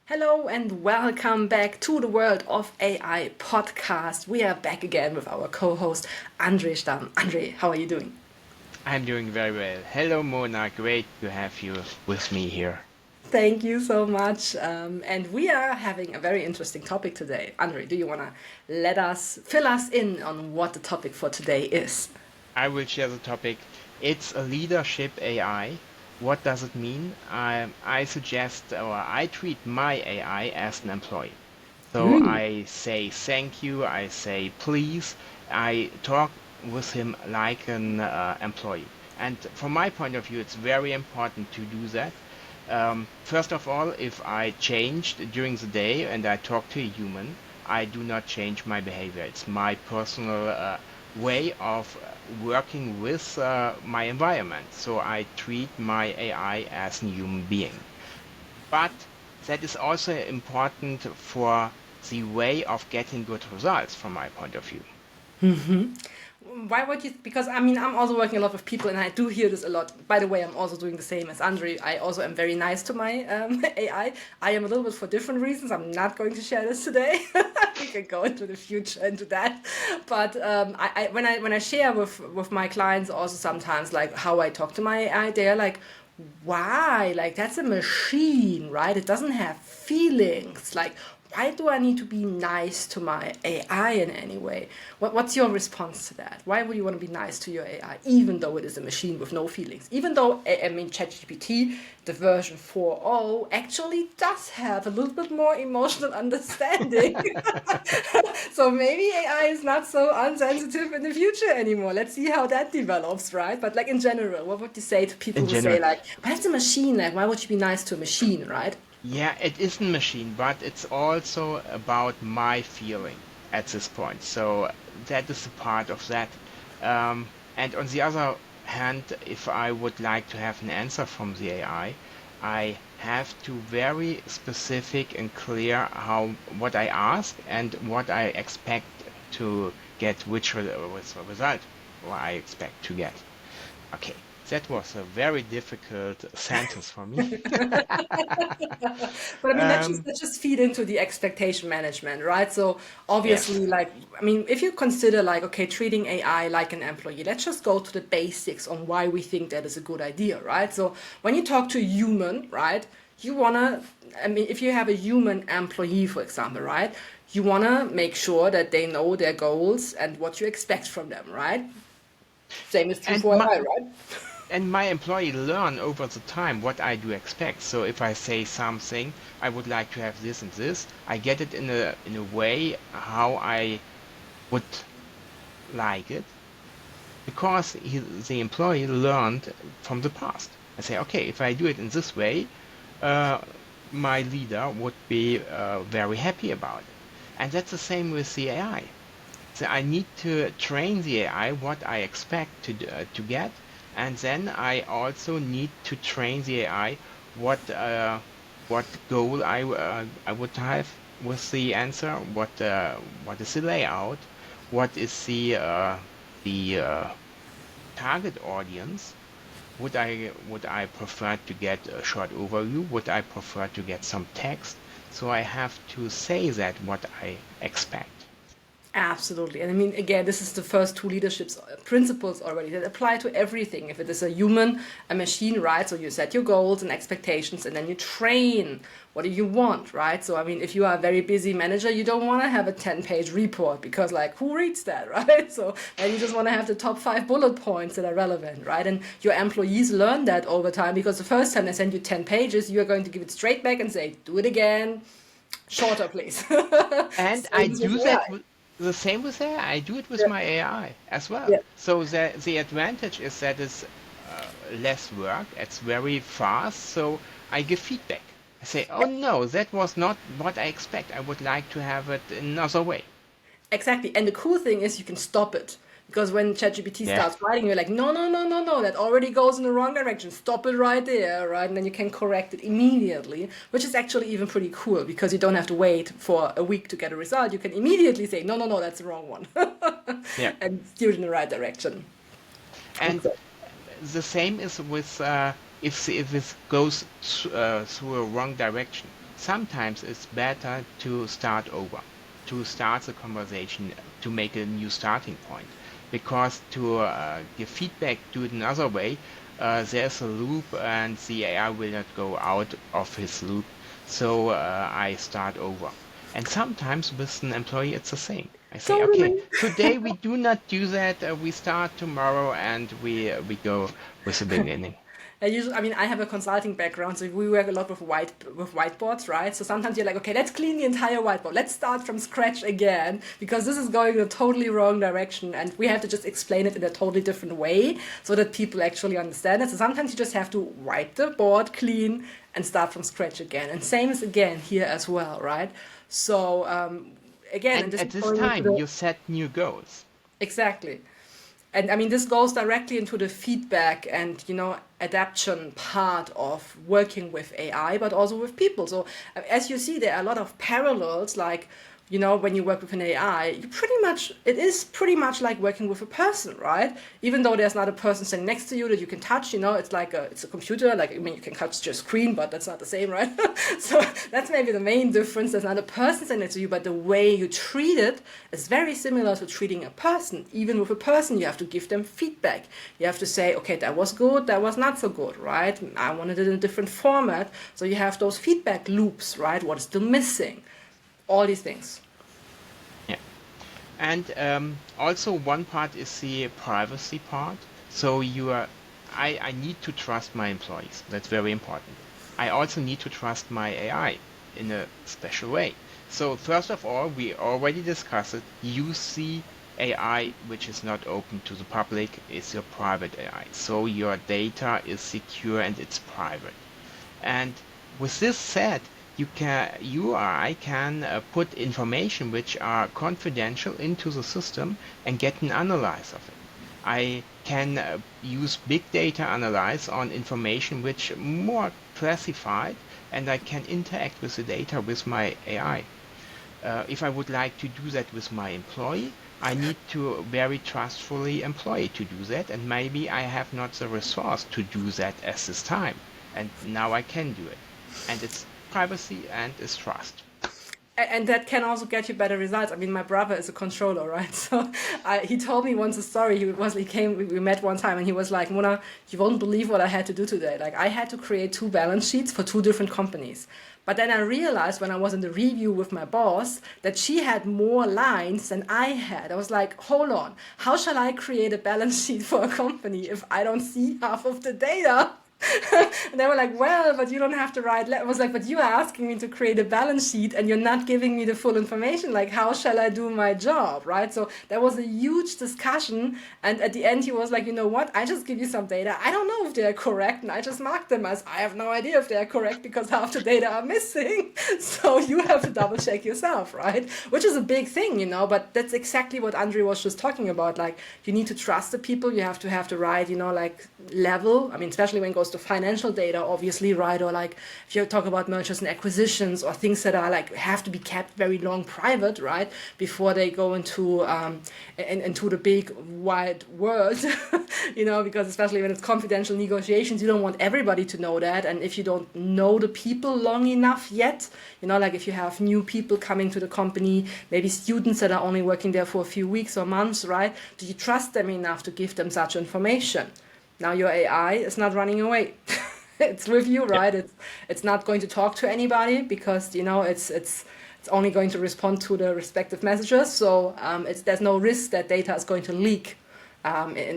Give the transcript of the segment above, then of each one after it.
Hello and welcome back to the World of AI podcast. We are back again with our co-host André Stamm. André, how are you doing? I'm doing very well. Hello, Mona. Great to have you with me here. Thank you so much. And we are having a very interesting topic today. André, do you want to fill us in on what the topic for today is? I will share the topic. It's a leadership AI. What does it mean? I suggest or I treat my AI as an employee. So I say thank you, I say please, I talk with him like an employee. And from my point of view, it's very important to do that. First of all, if I changed during the day and I talk to a human, I do not change my behavior. It's my personal way of working with my environment. So I treat my AI as a human being. But that is also important for the way of getting good results from my point of view. Why would you? Because I mean, I'm also working a lot with people, and I do hear this a lot. By the way, I'm also doing the same as Andre. I also am very nice to my AI. I am a little bit for different reasons. I'm not going to share this today. We can go into the future into that. But when I share with my clients, also sometimes like how I talk to my AI, they're like, why? Like that's a machine, right? It doesn't have feelings. Like why do I need to be nice to my AI in any way? What's your response to that? Why would you want to be nice to your AI, even though it is a machine with no feelings? Even though, I mean, ChatGPT, the version 4.0, actually does have a little bit more emotional understanding. So maybe AI is not so unsensitive in the future anymore. Let's see how that develops, right? But like in general, what would you say to people In who say general, like, "But it's a machine. Like, why would you be nice to a machine, right?" yeah, it is a machine, but it's also about my feeling at this point. So that is a part of that. And on the other hand, if I would like to have an answer from the I have to very specific and clear how what I ask and what I expect to get, which result what I expect to get. Okay, that was a very difficult sentence for me. But I mean, let's just Um, let's just feed into the expectation management, right? So yes. obviously, like, I mean, if you consider like, okay, treating AI like an employee, let's just go to the basics on why we think that is a good idea, right? So when you talk to a human, right, you wanna, I mean, if you have a human employee, for example, right, you wanna make sure that they know their goals and what you expect from them, right? Same is true And for my AI, right? and my employee learn over the time what I do expect. So if I say something, I would like to have this and this, I get it in a way how I would like it because the employee learned from the past. I say, okay, if I do it in this way, uh, my leader would be very happy about it. And that's the same with the AI. So I need to train the AI what I expect to get, and then I also need to train the AI what goal I would have with the answer, what is the layout, what is the target audience. Would I prefer to get a short overview? Would I prefer to get some text? So I have to say that what I expect. Absolutely. And I mean, again, this is the first two leadership principles already that apply to everything. If it is a human, a machine, right? So you set your goals and expectations and then you train. What do you want, right? So, I mean, if you are a very busy manager, you don't want to have a 10-page report because, like, who reads that, right? So, and you just want to have the top 5 bullet points that are relevant, right? And your employees learn that over time because the first time they send you 10 pages, you are going to give it straight back and say, do it again, shorter, please. And I Same as do with that AI. the same with AI. I do it with Yeah. my AI as well. Yeah. So the advantage is that it's less work. It's very fast. So I give feedback. I say, oh no, that was not what I expect. I would like to have it another way. Exactly. And the cool thing is you can stop it. Because when ChatGPT Yeah. starts writing, you're like, no, no, no, no, no, that already goes in the wrong direction. Stop it right there, right? And then you can correct it immediately, which is actually even pretty cool because you don't have to wait for a week to get a result. You can immediately say, no, no, no, that's the wrong one, Yeah. and steer it in the right direction. And the same is with if it goes through a wrong direction. sometimes it's better to start over, to start the conversation, to make a new starting point. Because to give feedback, do it another way, there's a loop and the AI will not go out of his loop. So I start over. And sometimes with an employee, it's the same. I say, okay, Totally. today we do not do that. We start tomorrow and we go with the beginning. I mean, I have a consulting background, so we work a lot with whiteboards, right? So sometimes you're like, okay, let's clean the entire whiteboard. Let's start from scratch again because this is going in a totally wrong direction, and we have to just explain it in a totally different way so that people actually understand it. So sometimes you just have to wipe the board clean and start from scratch again. And same is again here as well, right? So again, and And this at is this going into time, the you set new goals. exactly. And I mean, this goes directly into the feedback and, adaptation part of working with AI, but also with people. So as you see, there are a lot of parallels, like, when you work with an AI, it is pretty much like working with a person, right? Even though there's not a person sitting next to you that you can touch, it's a computer, like, I mean, you can touch your screen, but that's not the same, right? So that's maybe the main difference. There's not a person sitting next to you, but the way you treat it is very similar to treating a person. Even with a person, you have to give them feedback. You have to say, okay, that was good, that was not so good, right? I wanted it in a different format. So you have those feedback loops, right? What is still missing? All these things. Yeah. And also one part is the privacy part. So I need to trust my employees. That's very important. I also need to trust my AI in a special way. So first of all, we already discussed it. Use the AI which is not open to the public is your private AI. So your data is secure and it's private. And with this said, you or I can put information which are confidential into the system and get an analyze of it. I can use big data analyze on information which more classified, and I can interact with the data with my AI. If I would like to do that with my employee, I need to very trustfully employee to do that, and maybe I have not the resource to do that at this time, and now I can do it. And it's privacy and it's trust. And that can also get you better results. I mean, my brother is a controller, right? So he told me once a story. We met one time, and he was like, "Mona, you won't believe what I had to do today. Like, I had to create 2 balance sheets for 2 different companies. But then I realized when I was in the review with my boss that she had more lines than I had. I was like, hold on, how shall I create a balance sheet for a company if I don't see half of the data?" And they were like, well, but you don't have to write. I was like, but you are asking me to create a balance sheet and you're not giving me the full information. Like, how shall I do my job, right? So there was a huge discussion. And at the end, he was like, you know what? I just give you some data. I don't know if they're correct. And I just mark them as I have no idea if they're correct because half the data are missing. So you have to double check yourself, right? Which is a big thing, but that's exactly what André was just talking about. Like, you need to trust the people. You have to have the right, like level. I mean, especially when it goes to financial data, obviously, right? Or like if you talk about mergers and acquisitions or things that are like have to be kept very long private, right? Before they go into the big wide world, because especially when it's confidential negotiations, you don't want everybody to know that. And if you don't know the people long enough yet, like if you have new people coming to the company, maybe students that are only working there for a few weeks or months, right? Do you trust them enough to give them such information? Now your AI is not running away. It's with you, Yeah. right? It's not going to talk to anybody because it's only going to respond to the respective messages. So there's no risk that data is going to leak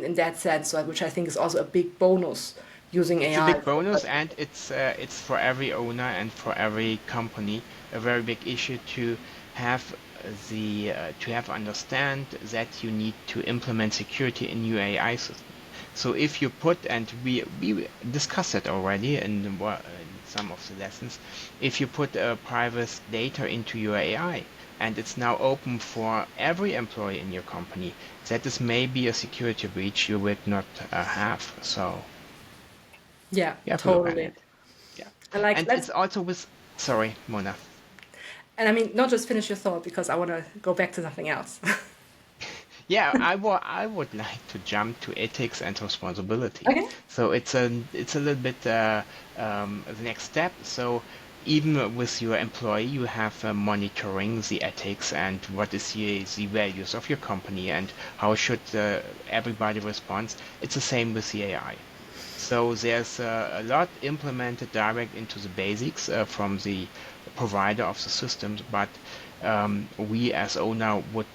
in that sense, right? Which I think is also a big bonus using It's a AI. big bonus, and it's for every owner and for every company a very big issue to have to have understand that you need to implement security in your AI system. So if you put, and we discussed it already in some of the lessons, if you put private data into your AI and it's now open for every employee in your company, that is maybe a security breach you would not have. So Yeah, you have to look at totally. it. Yeah. And like And it's also with, sorry, Mona. and I mean, not just finish your thought because I want to go back to something else. Yeah, I would like to jump to ethics and responsibility. Okay. So it's a little bit the next step. So even with your employee, you have monitoring the ethics and what is the values of your company and how should everybody respond. It's the same with the AI. So there's a lot implemented direct into the basics from the provider of the systems, but we as owner would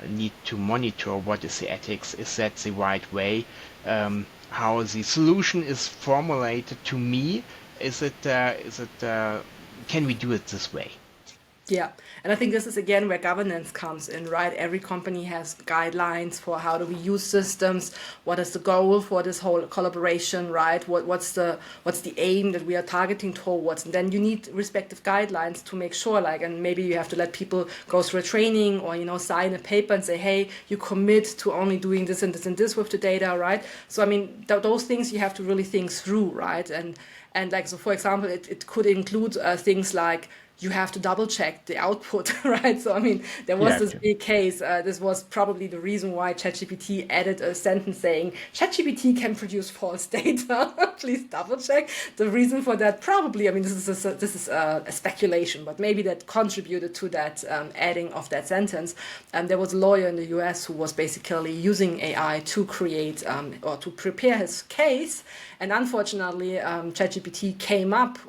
need to monitor what is the ethics, is that the right way, how the solution is formulated to me, can we do it this way? Yeah, and I think this is again where governance comes in, right? Every company has guidelines for how do we use systems, what is the goal for this whole collaboration, right? What's the aim that we are targeting towards, and then you need respective guidelines to make sure, like, and maybe you have to let people go through a training or sign a paper and say, hey, you commit to only doing this and this and this with the data, right? So I mean, those things you have to really think through, right? And like, so for example, it could include things like you have to double check the output, right? So, I mean, there You was have this to. big case. This was probably the reason why ChatGPT added a sentence saying, ChatGPT can produce false data. Please double check. The reason for that probably, I mean, this is a speculation, but maybe that contributed to that adding of that sentence. There was a lawyer in the US who was basically using AI to create or to prepare his case. And unfortunately, ChatGPT came up,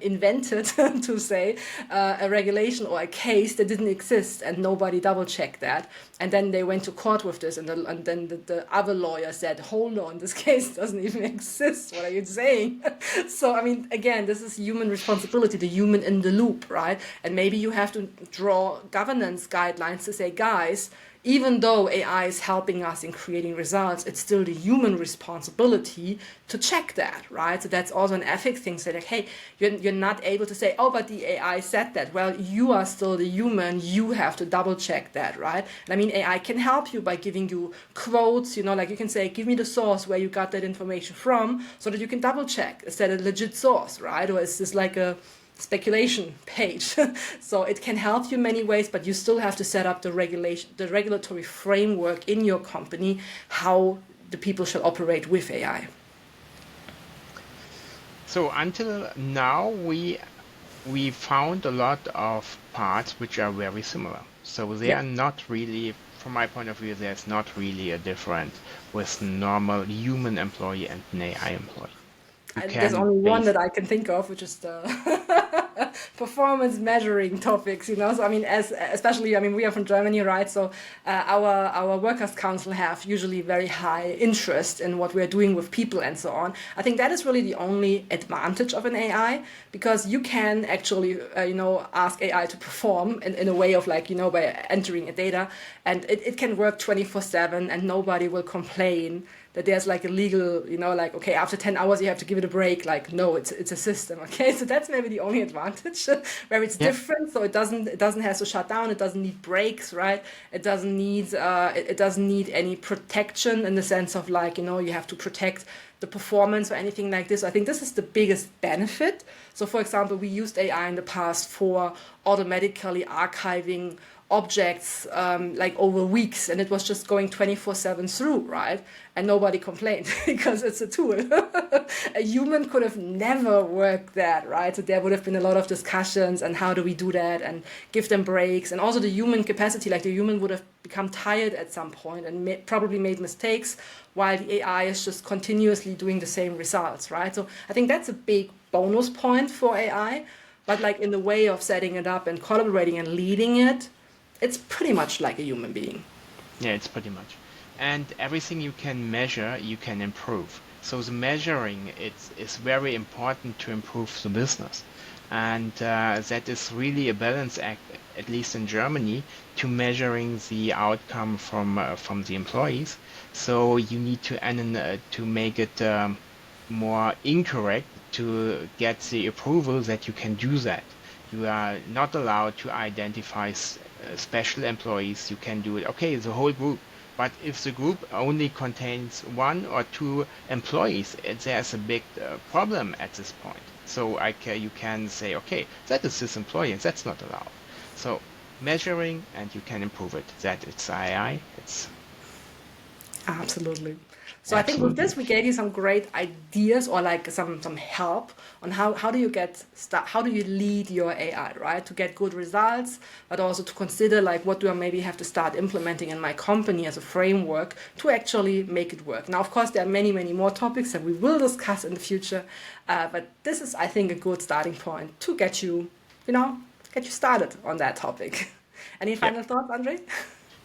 invented to say, a regulation or a case that didn't exist, and nobody double checked that. And then they went to court with this, and then the other lawyer said, hold on, this case doesn't even exist. What are you saying? So, I mean, again, this is human responsibility, the human in the loop, right? And maybe you have to draw governance guidelines to say, guys, even though AI is helping us in creating results, it's still the human responsibility to check that, right? So that's also an ethics thing. Say like, hey, you're not able to say, oh, but the AI said that. Well, you are still the human. You have to double check that, right? And I mean, AI can help you by giving you quotes, like you can say, give me the source where you got that information from so that you can double check. Is that a legit source, right? Or is this like a speculation page? So it can help you in many ways, but you still have to set up the regulatory framework in your company, how the people shall operate with AI. So until now, we found a lot of parts which are very similar. So they Yeah. are not really, from my point of view, there's not really a difference with normal human employee and an AI employee. You There's can only one base that I can think of, which is the performance measuring topics. So I mean, especially, I mean, we are from Germany, right? So our workers' council have usually very high interest in what we're doing with people and so on. I think that is really the only advantage of an AI, because you can actually ask AI to perform in a way of like by entering a data, and it can work 24/7, and nobody will complain that there's like a legal, like, okay, after 10 hours you have to give it a break. Like, no, it's a system. Okay, so that's maybe the only advantage where it's yeah. different. So it doesn't have to shut down. It doesn't need breaks, right? It doesn't need any protection in the sense of like, you have to protect the performance or anything like this. So I think this is the biggest benefit. So for example, we used AI in the past for automatically archiving objects like over weeks, and it was just going 24/7 through, right? And nobody complained because it's a tool. A human could have never worked that, right? So there would have been a lot of discussions and how do we do that and give them breaks, and also the human capacity, like the human would have become tired at some point and probably made mistakes, while the AI is just continuously doing the same results, right? So I think that's a big bonus point for AI. But like in the way of setting it up and collaborating and leading it, it's pretty much like a human being. Yeah, it's pretty much. And everything you can measure, you can improve. So the measuring is very important to improve the business. And that is really a balance act, at least in Germany, to measuring the outcome from the employees. So you need to make it more incorrect to get the approval that you can do that. You are not allowed to identify special employees. You can do it, okay, the whole group. But if the group only contains one or two employees, there's a big problem at this point. So you can say, okay, that is this employee, and that's not allowed. So measuring, and you can improve it. That it's AI. It's Absolutely. So I think with Absolutely. this we gave you some great ideas or like some help on how do you how do you lead your AI, right? To get good results, but also to consider like what do I maybe have to start implementing in my company as a framework to actually make it work. Now, of course, there are many more topics that we will discuss in the future, but this is, I think, a good starting point to get you, get you started on that topic. Any Yep. final thoughts, Andre?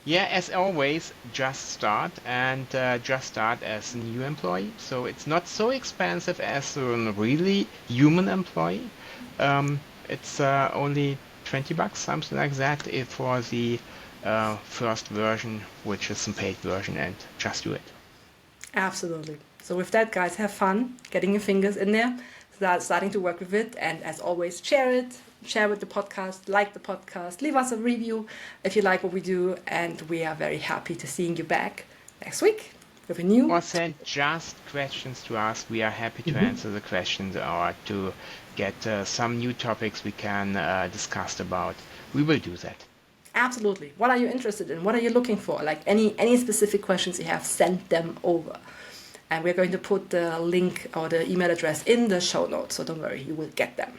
Yeah, as always, just start and just start as a new employee. So it's not so expensive as a really human employee. It's only $20, something like that, for the first version, which is some paid version, and just do it. Absolutely. So with that, guys, have fun getting your fingers in there, starting to work with it, and as always, share it, share with the podcast, like the podcast, leave us a review if you like what we do, and we are very happy to seeing you back next week with a new. Or send just questions to us. We are happy to Mhm. answer the questions or to get some new topics we can discuss about. We will do that. Absolutely. What are you interested in? What are you looking for? Like any specific questions you have, send them over. And we're going to put the link or the email address in the show notes, so don't worry, you will get them.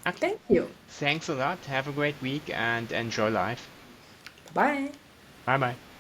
Okay. Thank you. Thanks a lot. Have a great week and enjoy life. Bye bye. Bye bye.